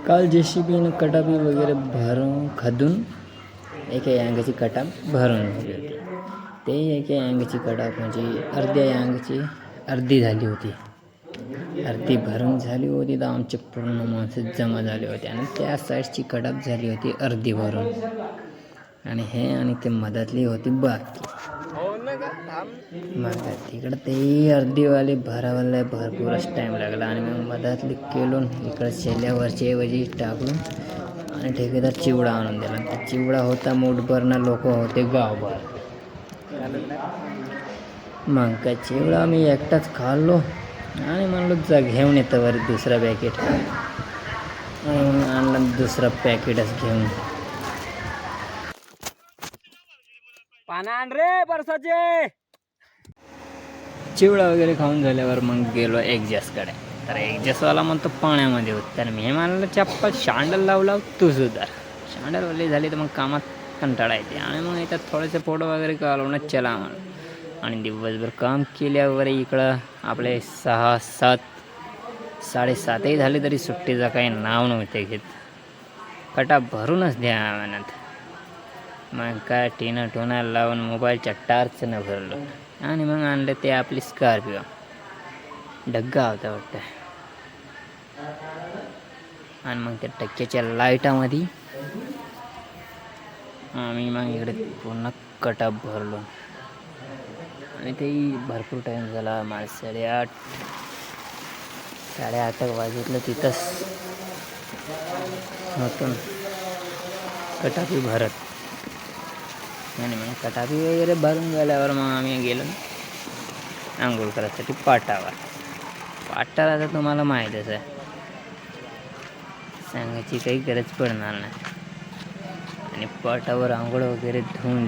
काल JCBनं कटाबी वगैरे भरून खदून एका यांगाची कटाप भरून झाली होती. ते एका यांगाची कटाप म्हणजे अर्ध्या यांगाची अर्धी झाली होती. अर्धी भरून झाली होती तर आमचे पूर्ण माणसं जमा झाले होते आणि त्या साईडची कटाप झाली होती अर्धी भरून आणि हे आणि ते मधातली होती बाकी. मग तिकडं ते अर्धीवाले भरावाला भरपूरच टाईम लागला आणि मग मधातली केलून इकडं शेल्यावरची ऐवजी टाकून आणि ठेकेदार चिवडा आणून दिला. ते चिवडा होता मूठभरना लोक होते गावभर. मग काय चिवडा मी एकटाच खाल्लो आणि म्हणलो जा घेऊन येतं वरी दुसरा पॅकेट आणि मग आणलं दुसरा पॅकेटच घेऊन. पाना आण रे बरसाचे. चिवडा वगैरे खाऊन झाल्यावर मग गेलो एक्झॅसकडे. तर एक्झॅसवाला म्हणतो पाण्यामध्ये होत. तर मी म्हणलं चप्पल शांडल लावला तू सुधार. शांडल वल्ली झाली तर मग कामात कंटाळा येते आणि मग याच्यात थोडेसे फोटो वगैरे काढूनच चला म्हणून आणि दिवसभर काम केल्यावर इकडं आपले 6-7 7:30 झाले तरी सुट्टीचं काही नाव नव्हते घेत. कटा भरूनच द्या म्हणत. मग काय टोना लावून मोबाईलच्या टार्चनं भरलो आणि मग आणलं ते आपली स्कॉर्पिओ. डग्गा होता वाटतं आणि मग त्या टक्क्याच्या लाईटामध्ये आम्ही मग इकडे पूर्ण कटाप भरलो आणि तेही भरपूर टाईम झाला. मला 8:30 वाजतलं तिथंच होतो कटापी भरत आणि मग कटापी वगैरे भरून झाल्यावर मग आम्ही गेलो आंघोळ करायसाठी पाटावर. पाटाला तर तुम्हाला माहीतच आहे, सांगायची काही गरज पडणार नाही. आणि पाटावर आंघोळ वगैरे धुवून